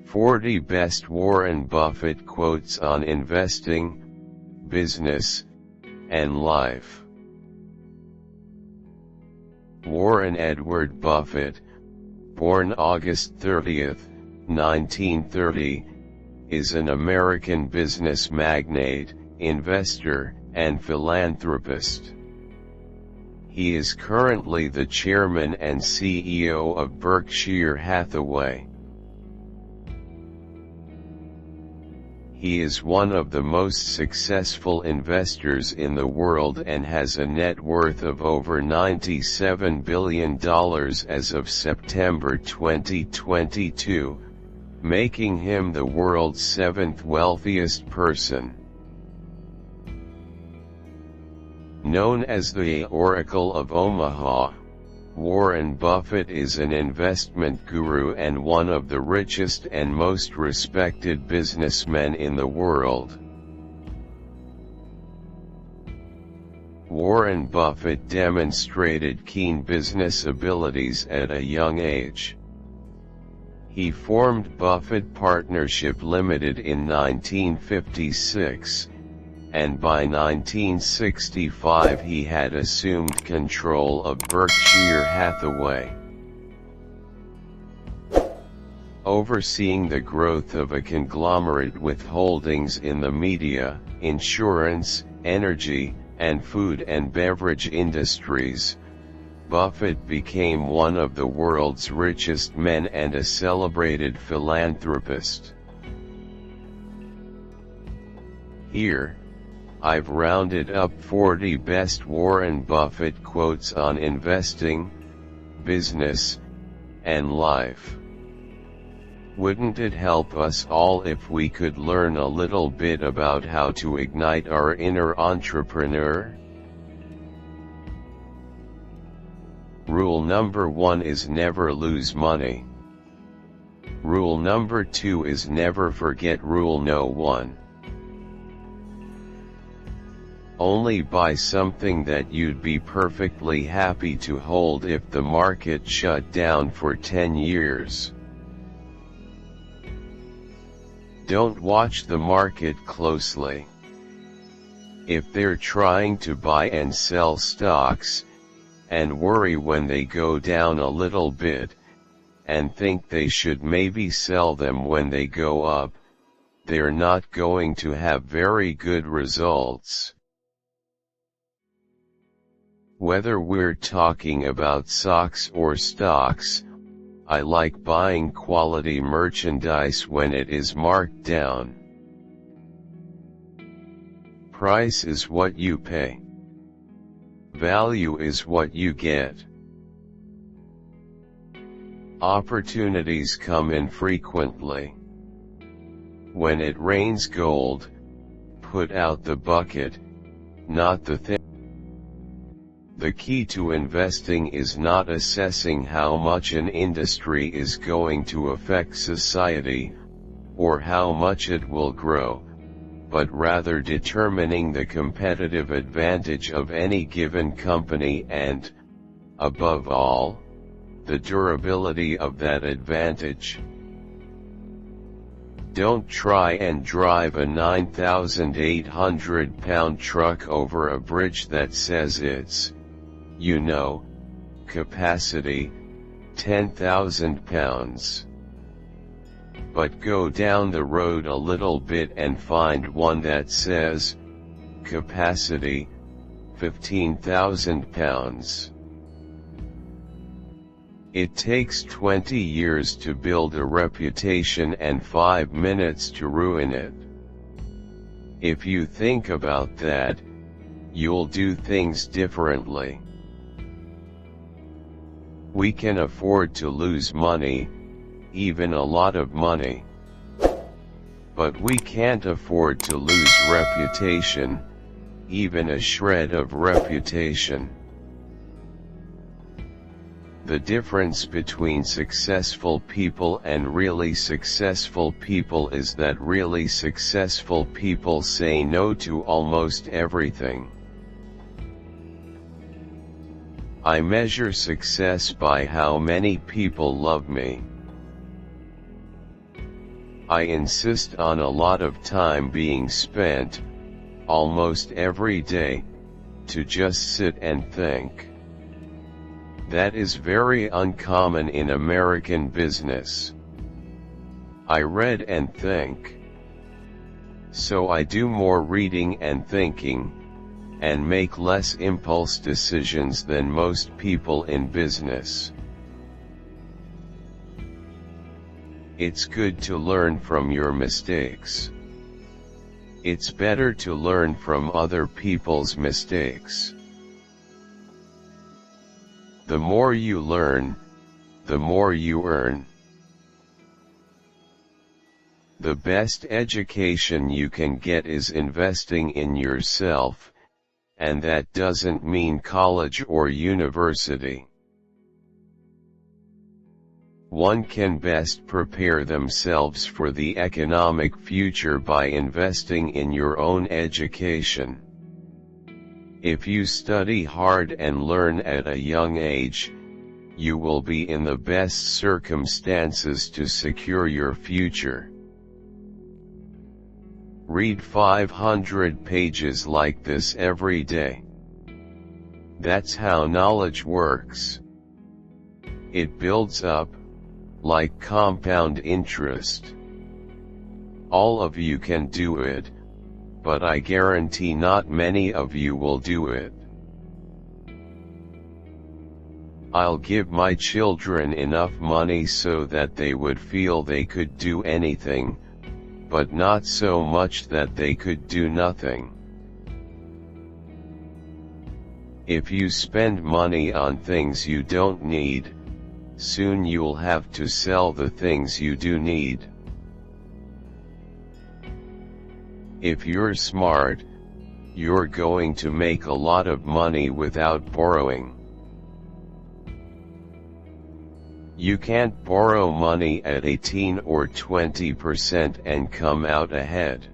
40 Best Warren Buffett Quotes on Investing, Business, and Life. Warren Edward Buffett, born August 30, 1930, is an American business magnate, investor, and philanthropist. He is currently the chairman and CEO of Berkshire Hathaway. He is one of the most successful investors in the world and has a net worth of over $97 billion as of September 2022, making him the world's seventh wealthiest person. Known as the Oracle of Omaha, Warren Buffett is an investment guru and one of the richest and most respected businessmen in the world. Warren Buffett demonstrated keen business abilities at a young age. He formed Buffett Partnership Limited in 1956, and by 1965 he had assumed control of Berkshire Hathaway. Overseeing the growth of a conglomerate with holdings in the media, insurance, energy, and food and beverage industries, Buffett became one of the world's richest men and a celebrated philanthropist. Here, I've rounded up 40 best Warren Buffett quotes on investing, business, and life. Wouldn't it help us all if we could learn a little bit about how to ignite our inner entrepreneur? Rule number 1 is never lose money. Rule number 2 is never forget rule no 1. Only buy something that you'd be perfectly happy to hold if the market shut down for 10 years. Don't watch the market closely. If they're trying to buy and sell stocks, and worry when they go down a little bit, and think they should maybe sell them when they go up, they're not going to have very good results. Whether we're talking about socks or stocks, I like buying quality merchandise when it is marked down. Price is what you pay. Value is what you get. Opportunities come infrequently. When it rains gold, put out the bucket, not the thing. The key to investing is not assessing how much an industry is going to affect society, or how much it will grow, but rather determining the competitive advantage of any given company and, above all, the durability of that advantage. Don't try and drive a 9,800-pound truck over a bridge that says it's, capacity, 10,000 pounds. But go down the road a little bit and find one that says, capacity, 15,000 pounds. It takes 20 years to build a reputation and 5 minutes to ruin it. If you think about that, you'll do things differently. We can afford to lose money, even a lot of money. But we can't afford to lose reputation, even a shred of reputation. The difference between successful people and really successful people is that really successful people say no to almost everything. I measure success by how many people love me. I insist on a lot of time being spent, almost every day, to just sit and think. That is very uncommon in American business. I read and think. So I do more reading and thinking, and make less impulse decisions than most people in business. It's good to learn from your mistakes. It's better to learn from other people's mistakes. The more you learn, the more you earn. The best education you can get is investing in yourself, and that doesn't mean college or university. One can best prepare themselves for the economic future by investing in your own education. If you study hard and learn at a young age, you will be in the best circumstances to secure your future. Read 500 pages like this every day. That's how knowledge works. It builds up, like compound interest. All of you can do it, but I guarantee not many of you will do it. I'll give my children enough money so that they would feel they could do anything, but not so much that they could do nothing. If you spend money on things you don't need, soon you'll have to sell the things you do need. If you're smart, you're going to make a lot of money without borrowing. You can't borrow money at 18 or 20% and come out ahead.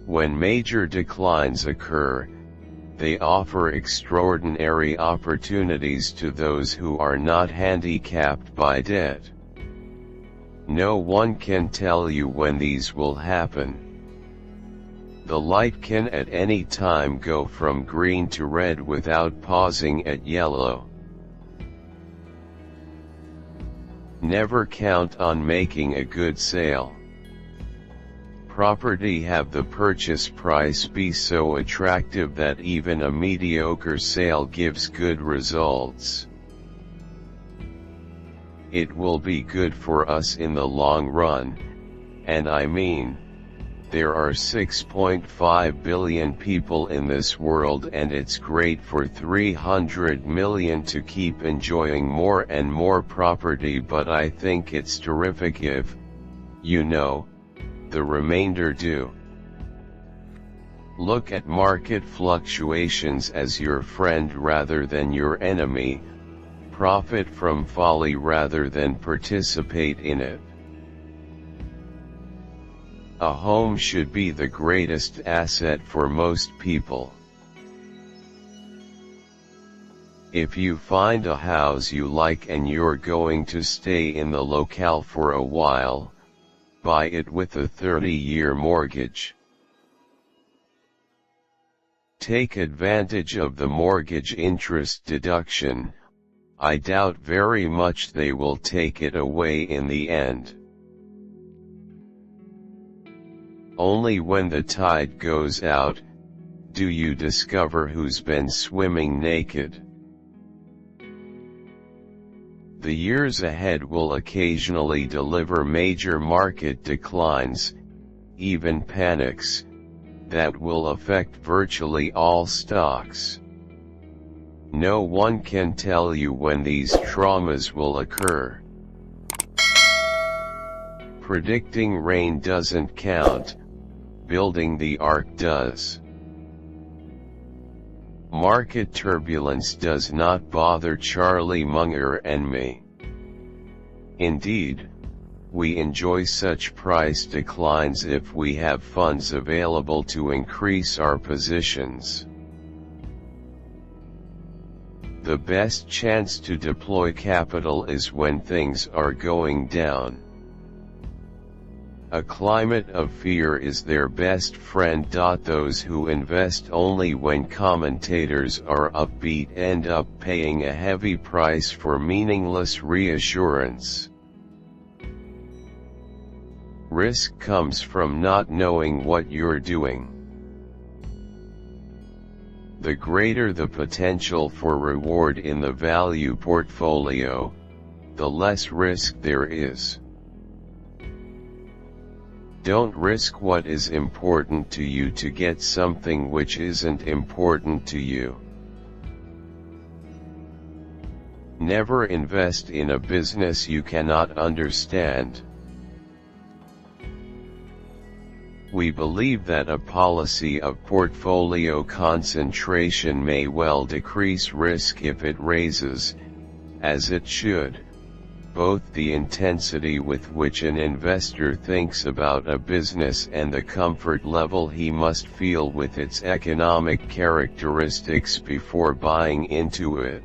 When major declines occur, they offer extraordinary opportunities to those who are not handicapped by debt. No one can tell you when these will happen. The light can at any time go from green to red without pausing at yellow. Never count on making a good sale. Property have the purchase price be so attractive that even a mediocre sale gives good results. It will be good for us in the long run, and I mean, there are 6.5 billion people in this world, and it's great for 300 million to keep enjoying more and more property, but I think it's terrific if, you know, the remainder do. Look at market fluctuations as your friend rather than your enemy. Profit from folly rather than participate in it. A home should be the greatest asset for most people. If you find a house you like and you're going to stay in the locale for a while, buy it with a 30-year mortgage. Take advantage of the mortgage interest deduction. I doubt very much they will take it away in the end. Only when the tide goes out, do you discover who's been swimming naked. The years ahead will occasionally deliver major market declines, even panics, that will affect virtually all stocks. No one can tell you when these traumas will occur. Predicting rain doesn't count, building the ark does. Market turbulence does not bother Charlie Munger and me. Indeed, we enjoy such price declines if we have funds available to increase our positions. The best chance to deploy capital is when things are going down. A climate of fear is their best friend. Those who invest only when commentators are upbeat end up paying a heavy price for meaningless reassurance. Risk comes from not knowing what you're doing. The greater the potential for reward in the value portfolio, the less risk there is. Don't risk what is important to you to get something which isn't important to you. Never invest in a business you cannot understand. We believe that a policy of portfolio concentration may well decrease risk if it raises, as it should, both the intensity with which an investor thinks about a business and the comfort level he must feel with its economic characteristics before buying into it.